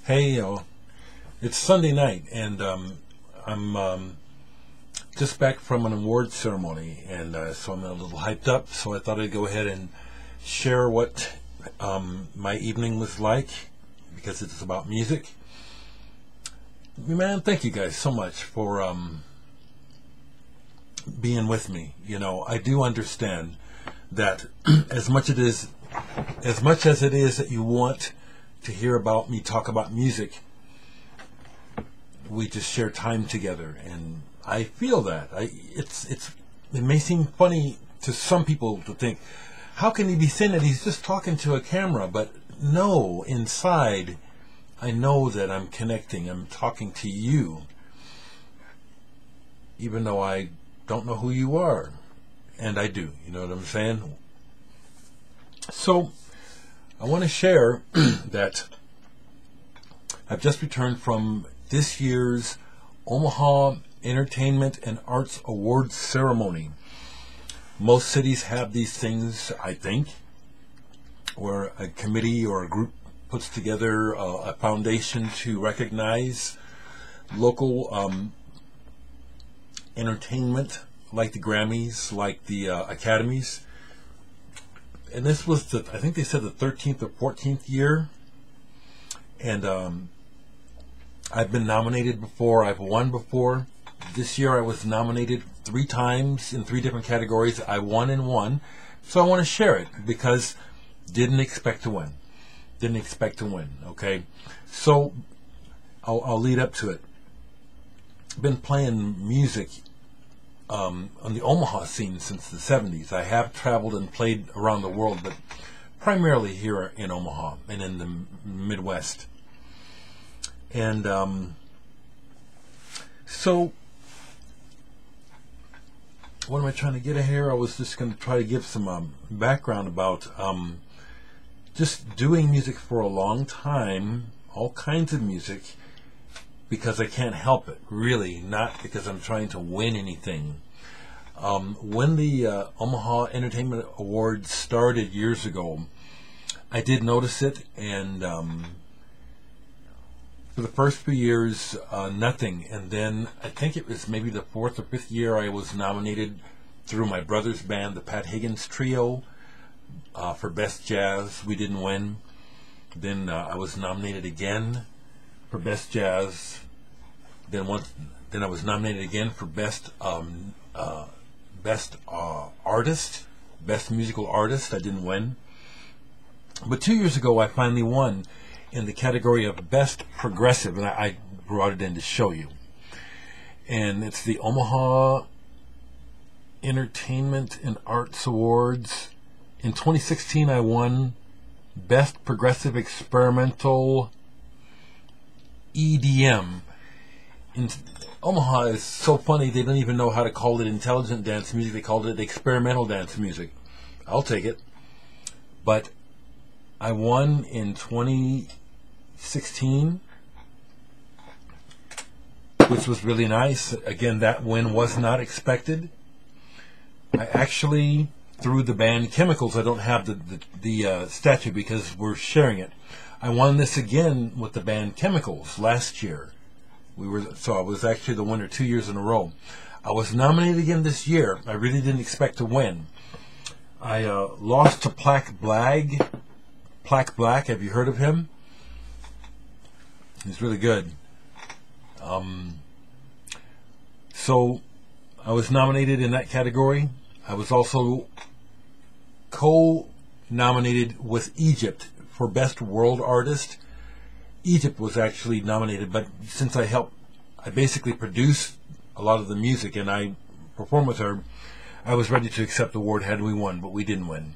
Hey, it's Sunday night, and I'm just back from an award ceremony, and so I'm a little hyped up. So I thought I'd go ahead and share what my evening was like, because it's about music. Man, thank you guys so much for being with me. You know, I do understand that as much as it is that you want to hear about me talk about music, we just share time together, and I feel that. It may seem funny to some people to think, how can he be saying that he's just talking to a camera? But no, inside, I know that I'm connecting. I'm talking to you, even though I don't know who you are, and I do. You know what I'm saying? So I want to share that I've just returned from this year's Omaha Entertainment and Arts Awards ceremony. Most cities have these things, I think, where a committee or a group puts together a foundation to recognize local entertainment, like the Grammys, like the Academies. And this was I think they said the 13th or 14th year. And I've been nominated before. I've won before. This year I was nominated 3 times in 3 different categories. I won in one. So I want to share it, because didn't expect to win. Didn't expect to win, okay? So I'll lead up to it. Been playing music on the Omaha scene since the 70s. I have traveled and played around the world, but primarily here in Omaha and in the Midwest. And so what am I trying to get at here? I was just going to try to give some background about just doing music for a long time, all kinds of music, because I can't help it, really, not because I'm trying to win anything. When the Omaha Entertainment Awards started years ago, I did notice it, and for the first few years, nothing. And then I think it was maybe the 4th or 5th year I was nominated through my brother's band, the Higgins Trio, for Best Jazz. We didn't win. Then I was nominated again for Best Jazz. Then I was nominated again for Best Artist, Best Musical Artist. I didn't win. But 2 years ago, I finally won in the category of Best Progressive, and I brought it in to show you. And it's the Omaha Entertainment and Arts Awards. In 2016, I won Best Progressive Experimental EDM. In Omaha is so funny, they don't even know how to call it intelligent dance music. They called it experimental dance music. I'll take it. But I won in 2016, which was really nice. Again, that win was not expected. I actually, through the band Chemicals, I don't have the statue because we're sharing it. I won this again with the band Chemicals last year. So I was actually the winner 2 years in a row. I was nominated again this year. I really didn't expect to win. I lost to Plaque Black. Have you heard of him? He's really good. So I was nominated in that category. I was also co-nominated with Egypt for Best World Artist. Egypt was actually nominated, but since I basically produced a lot of the music and I performed with her, I was ready to accept the award had we won, but we didn't win.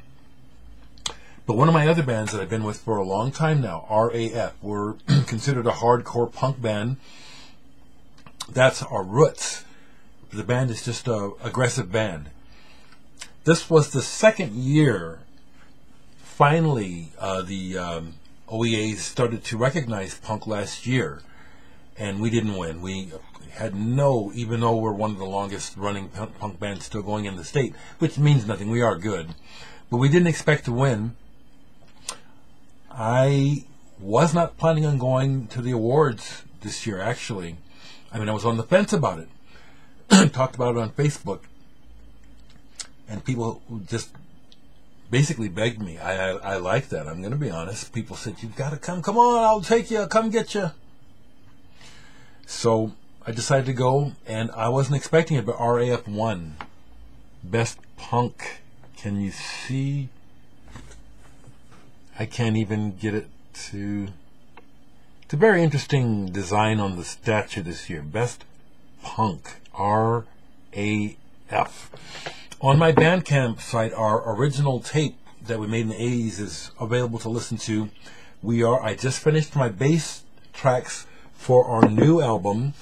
But one of my other bands that I've been with for a long time now, RAF, we're considered a hardcore punk band. That's our roots. The band is just an aggressive band. This was the second year, finally, the OEAs started to recognize punk last year, and we didn't win. We had even though we're one of the longest running punk bands still going in the state, which means nothing, we are good, but we didn't expect to win. I was not planning on going to the awards this year, actually. I mean, I was on the fence about it. Talked about it on Facebook. And people just basically begged me. I like that. I'm going to be honest. People said, you've got to come. Come on, I'll take you. I'll come get you. So I decided to go, and I wasn't expecting it, but RAF won. Best Punk. Can you see? I can't even get it to... It's a very interesting design on the statue this year. Best Punk. RAF. On my Bandcamp site, our original tape that we made in the 80s is available to listen to. I just finished my bass tracks for our new album.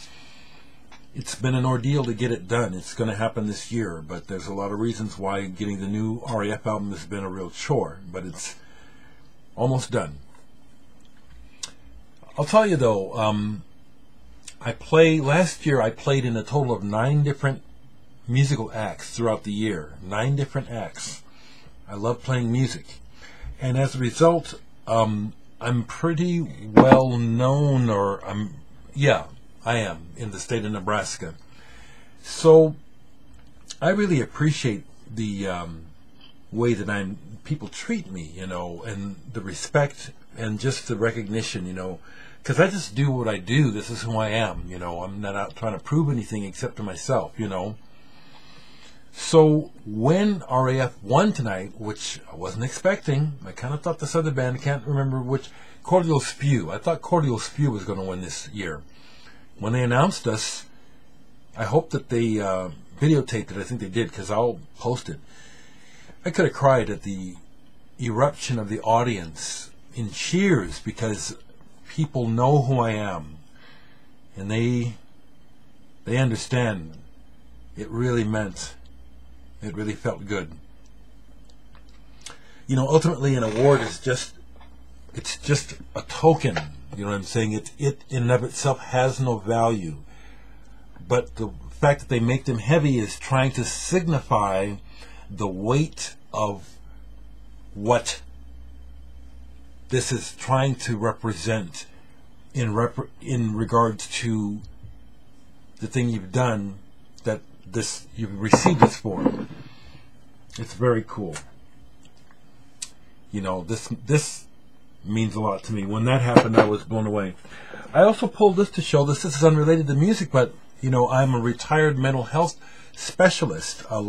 It's been an ordeal to get it done. It's going to happen this year, but there's a lot of reasons why getting the new RAF album has been a real chore, but it's almost done. I'll tell you though, last year I played in a total of 9 different musical acts throughout the year. 9 different acts. I love playing music. And as a result, I'm pretty well known, I am, in the state of Nebraska. So I really appreciate the way that people treat me, and the respect and just the recognition, because I just do what I do. This is who I am, I'm not out trying to prove anything except to myself, So when RAF won tonight, which I wasn't expecting, I kind of thought this other band, I can't remember which, Cordial Spew. I thought Cordial Spew was going to win this year. When they announced us, I hope that they videotaped it. I think they did, because I'll post it. I could have cried at the eruption of the audience in cheers, because people know who I am, and they understand. It really felt good. Ultimately an award is just a token. You know what I'm saying? It in and of itself has no value. But the fact that they make them heavy is trying to signify the weight of what this is trying to represent in regards to the thing you've done, that you've received this for. It's very cool. This means a lot to me. When that happened, I was blown away. I also pulled this to show this is unrelated to music, but I'm a retired mental health specialist, I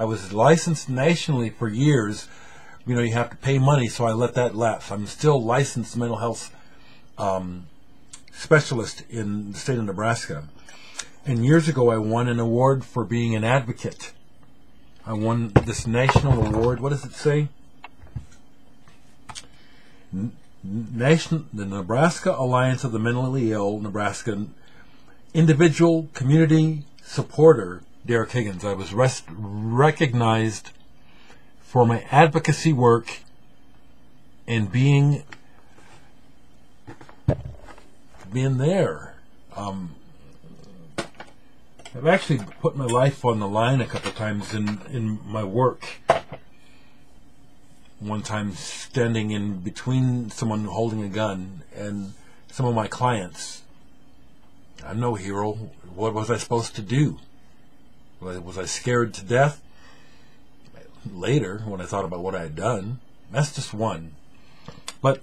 was licensed nationally for years. You have to pay money, so I let that lapse. I'm still licensed mental health specialist in the state of Nebraska. And years ago, I won an award for being an advocate. I won this national award. What does it say? The Nebraska Alliance of the Mentally Ill Nebraska Individual Community Supporter, Dereck Higgins. I was recognized for my advocacy work and being there. I've actually put my life on the line a couple times in my work. One time standing in between someone holding a gun and some of my clients. I'm no hero. What was I supposed to do? Was I scared to death? Later, when I thought about what I had done. That's just one. But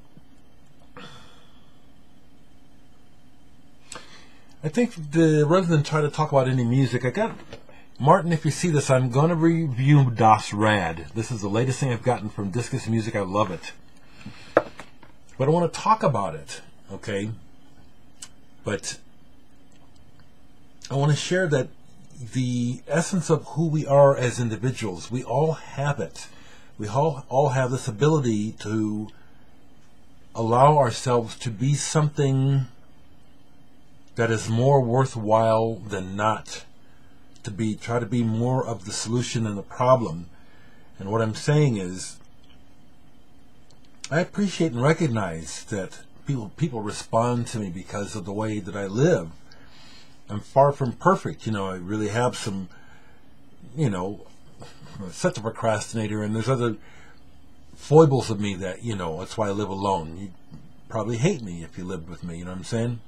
I think rather than try to talk about any music, Martin, if you see this, I'm going to review Das Rad. This is the latest thing I've gotten from Discus Music. I love it. But I want to talk about it, okay? But I want to share that the essence of who we are as individuals, we all have it. We all have this ability to allow ourselves to be something that is more worthwhile than not. Try to be more of the solution than the problem. And what I'm saying is, I appreciate and recognize that people respond to me because of the way that I live. I'm far from perfect. I really have some, I'm such a procrastinator, and there's other foibles of me that, that's why I live alone. probably hate me if you lived with me, you know what I'm saying?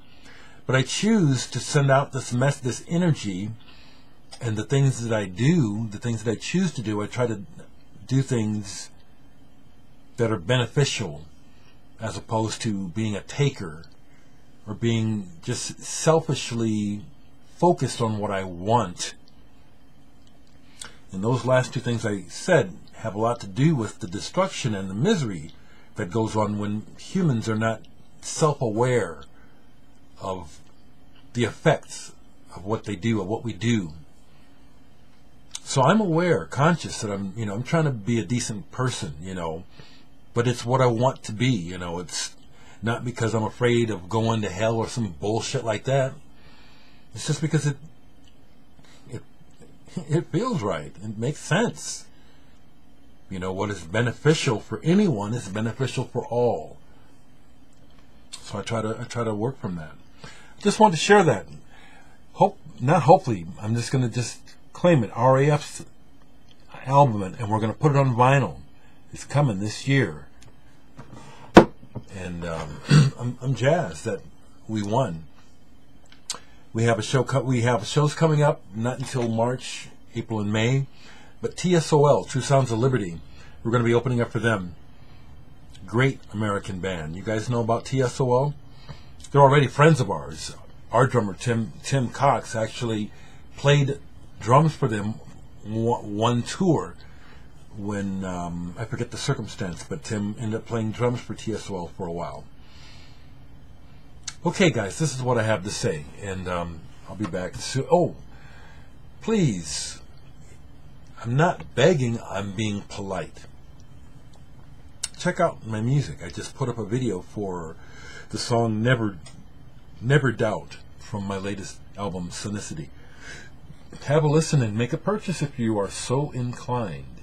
But I choose to send out this energy, and the things that I do, the things that I choose to do, I try to do things that are beneficial as opposed to being a taker or being just selfishly focused on what I want. And those last two things I said have a lot to do with the destruction and the misery that goes on when humans are not self-aware of the effects of what they do, of what we do. So I'm aware, conscious that I'm trying to be a decent person, but it's what I want to be, It's not because I'm afraid of going to hell or some bullshit like that. It's just because it feels right. It makes sense. What is beneficial for anyone is beneficial for all. So I try to work from that. Just want to share that. I'm just going to just claim it. RAF's album, and we're going to put it on vinyl. It's coming this year. And I'm jazzed that we won. We have shows coming up, not until March, April, and May. But TSOL, True Sounds of Liberty, we're going to be opening up for them. Great American band. You guys know about TSOL? They're already friends of ours. Our drummer, Tim Cox, actually played drums for them one tour when, I forget the circumstance, but Tim ended up playing drums for TSOL for a while. Okay, guys, this is what I have to say, and I'll be back soon. Oh, please, I'm not begging, I'm being polite. Check out my music. I just put up a video for the song Never Doubt from my latest album, Sonicity. Have a listen and make a purchase if you are so inclined.